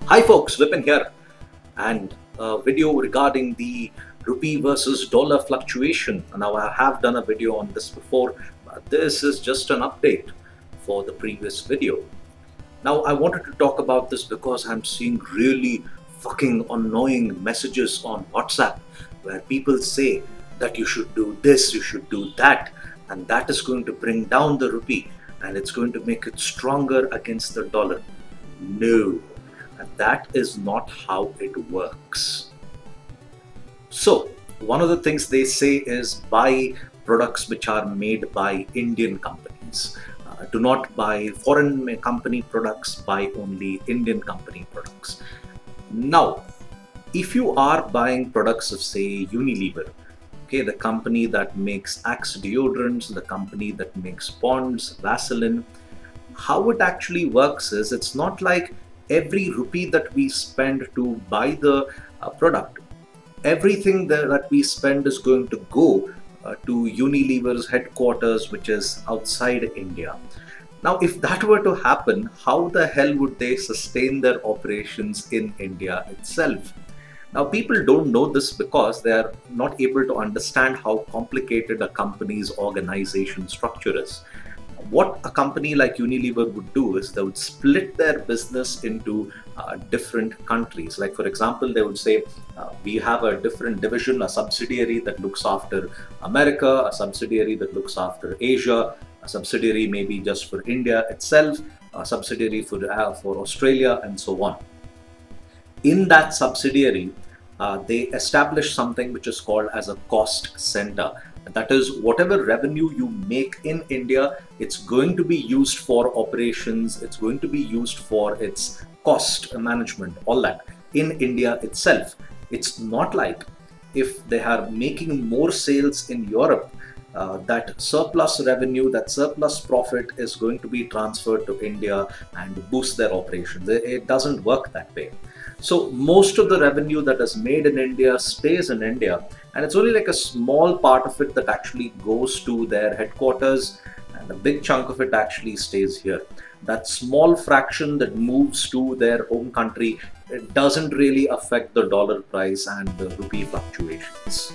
Hi folks, Vipin here, and a video regarding the rupee versus dollar fluctuation. Now I have done a video on this before, but this is just an update for the previous video. Now I wanted to talk about this because I'm seeing really fucking annoying messages on WhatsApp where people say that you should do this, you should do that, and that is going to bring down the rupee and it's going to make it stronger against the dollar. No. And that is not how it works. So, one of the things they say is buy products which are made by Indian companies. Do not buy foreign company products, buy only Indian company products. Now, if you are buying products of, say, Unilever, okay, the company that makes Axe deodorants, the company that makes Ponds, Vaseline, how it actually works is it's not like every rupee that we spend to buy the product, everything that we spend is going to go to Unilever's headquarters, which is outside India. Now, if that were to happen, how the hell would they sustain their operations in India itself? Now, people don't know this because they are not able to understand how complicated a company's organization structure is. What a company like Unilever would do is they would split their business into different countries. Like, for example, they would say, we have a different division, a subsidiary that looks after America, a subsidiary that looks after Asia, a subsidiary maybe just for India itself, a subsidiary for Australia, and so on. In that subsidiary, they establish something which is called as a cost center. That is, whatever revenue you make in India, it's going to be used for operations, it's going to be used for its cost management, all that in India itself. It's not like if they are making more sales in Europe, that surplus revenue, that surplus profit is going to be transferred to India and boost their operations. It doesn't work that way. So most of the revenue that is made in India stays in India, and it's only like a small part of it that actually goes to their headquarters, and a big chunk of it actually stays here. That small fraction that moves to their home country, it doesn't really affect the dollar price and the rupee fluctuations.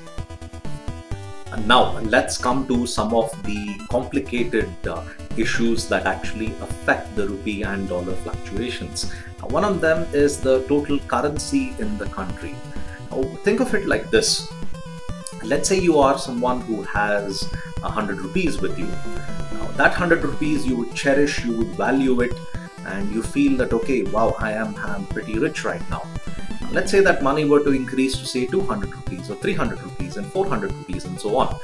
And now let's come to some of the complicated issues that actually affect the rupee and dollar fluctuations. One of them is the total currency in the country. Now, think of it like this. Let's say you are someone who has 100 rupees with you. Now, that 100 rupees you would cherish, you would value it, and you feel that, okay, wow, I'm pretty rich right now. Let's say that money were to increase to, say, 200 rupees or 300 rupees and 400 rupees and so on.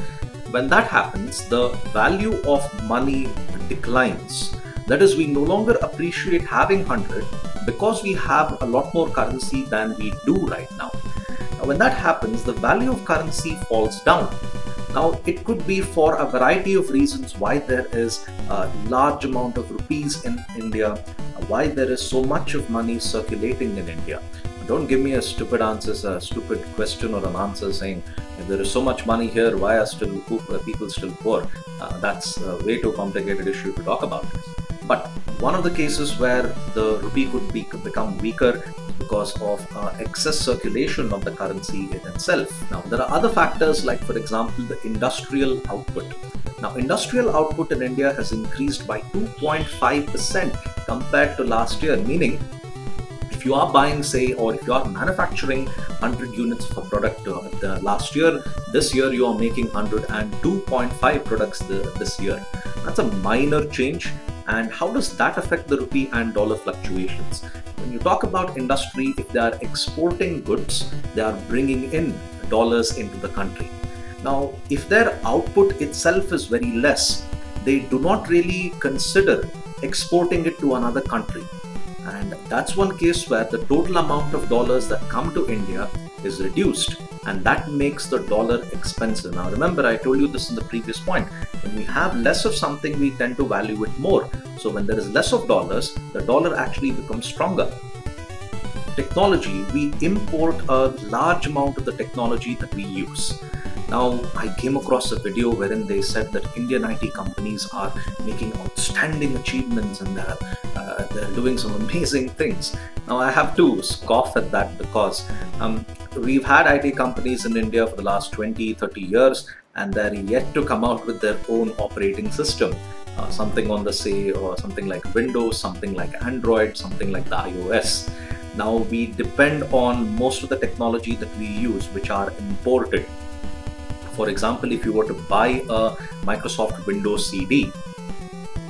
When that happens, the value of money declines. That is, we no longer appreciate having 100 because we have a lot more currency than we do right now. Now, when that happens, the value of currency falls down. Now, it could be for a variety of reasons why there is a large amount of rupees in India, why there is so much of money circulating in India. Don't give me a stupid question or an answer saying, if there is so much money here, why are people still poor? That's a way too complicated issue to talk about. But one of the cases where the rupee could become weaker is because of excess circulation of the currency in itself. Now, there are other factors like, for example, the industrial output. Now, industrial output in India has increased by 2.5% compared to last year, meaning if you are buying, say, or if you are manufacturing 100 units of a product last year, this year you are making 102.5 products this year. That's a minor change. And how does that affect the rupee and dollar fluctuations? When you talk about industry, if they are exporting goods, they are bringing in dollars into the country. Now, if their output itself is very less, they do not really consider exporting it to another country. And that's one case where the total amount of dollars that come to India is reduced, and that makes the dollar expensive. Now remember, I told you this in the previous point. When we have less of something, we tend to value it more. So when there is less of dollars, the dollar actually becomes stronger. Technology, we import a large amount of the technology that we use. Now, I came across a video wherein they said that Indian IT companies are making outstanding achievements, and they're doing some amazing things. Now I have to scoff at that because we've had IT companies in India for the last 20-30 years, and they're yet to come out with their own operating system. Something on the or something like Windows, something like Android, something like the iOS. Now we depend on most of the technology that we use, which are imported. For example, if you were to buy a Microsoft Windows CD,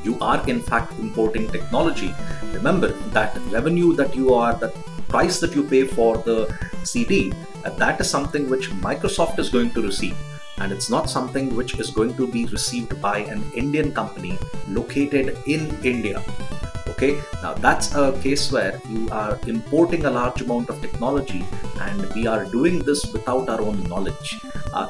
you are in fact importing technology. Remember that revenue that price that you pay for the CD, that is something which Microsoft is going to receive. And it's not something which is going to be received by an Indian company located in India. Okay, now that's a case where you are importing a large amount of technology, and we are doing this without our own knowledge.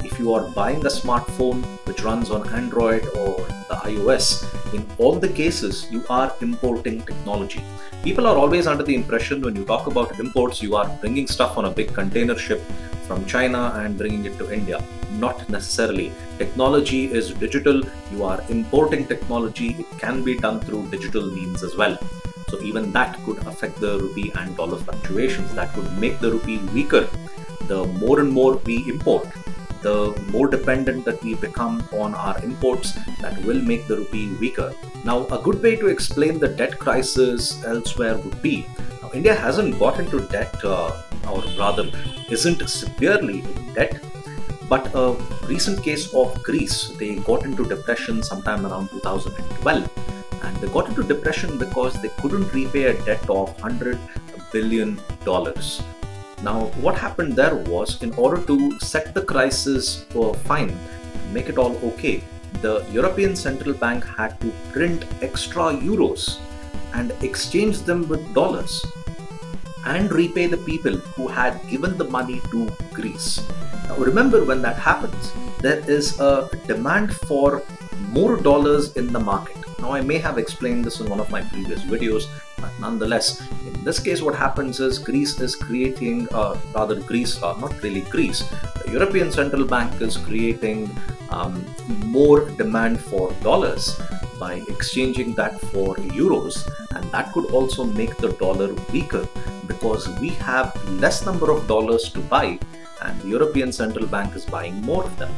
If you are buying a smartphone which runs on Android or the iOS, in all the cases you are importing technology. People are always under the impression when you talk about imports, you are bringing stuff on a big container ship from China and bringing it to India. Not necessarily. Technology is digital. You are importing technology. It can be done through digital means as well. So even that could affect the rupee and dollar fluctuations. That could make the rupee weaker. The more and more we import, the more dependent that we become on our imports, that will make the rupee weaker. Now, a good way to explain the debt crisis elsewhere would be, now India hasn't got into debt, or rather isn't severely in debt, but a recent case of Greece, they got into depression sometime around 2012, and they got into depression because they couldn't repay a debt of $100 billion. Now, what happened there was, in order to set the crisis fine, make it all okay, the European Central Bank had to print extra euros and exchange them with dollars and repay the people who had given the money to Greece. Now, remember, when that happens, there is a demand for more dollars in the market. Now, I may have explained this in one of my previous videos, but nonetheless, in this case, what happens is Greece is creating, not really Greece, the European Central Bank is creating more demand for dollars by exchanging that for euros, and that could also make the dollar weaker because we have less number of dollars to buy, and the European Central Bank is buying more of them.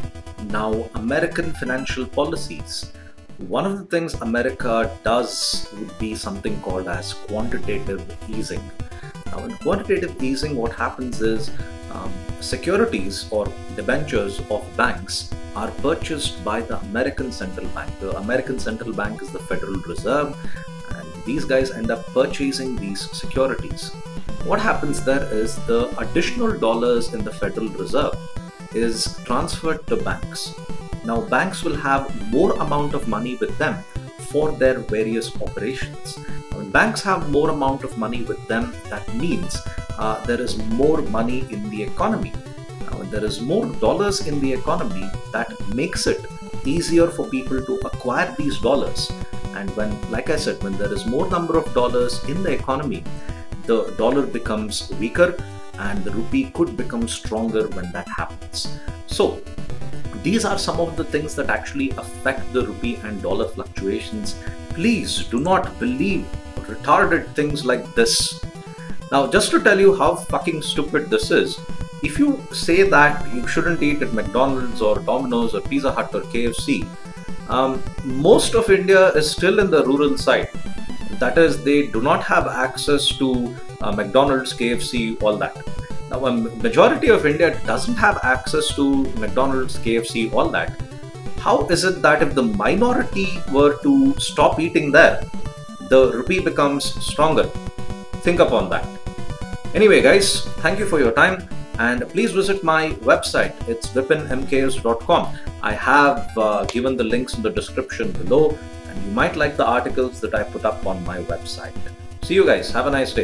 Now, American financial policies. One of the things America does would be something called as quantitative easing. Now, in quantitative easing, what happens is securities or debentures of banks are purchased by the American Central Bank. The American Central Bank is the Federal Reserve, and these guys end up purchasing these securities. What happens there is the additional dollars in the Federal Reserve is transferred to banks. Now, banks will have more amount of money with them for their various operations. When banks have more amount of money with them, that means there is more money in the economy. Now, when there is more dollars in the economy, that makes it easier for people to acquire these dollars. And when, like I said, when there is more number of dollars in the economy, the dollar becomes weaker and the rupee could become stronger when that happens. So, these are some of the things that actually affect the rupee and dollar fluctuations. Please do not believe retarded things like this. Now, just to tell you how fucking stupid this is, if you say that you shouldn't eat at McDonald's or Domino's or Pizza Hut or KFC, most of India is still in the rural side. That is, they do not have access to McDonald's, KFC, all that. Now, a majority of India doesn't have access to McDonald's, KFC, all that. How is it that if the minority were to stop eating there, the rupee becomes stronger? Think upon that. Anyway, guys, thank you for your time, and please visit my website. It's vipinmks.com. I have given the links in the description below, and you might like the articles that I put up on my website. See you guys. Have a nice day.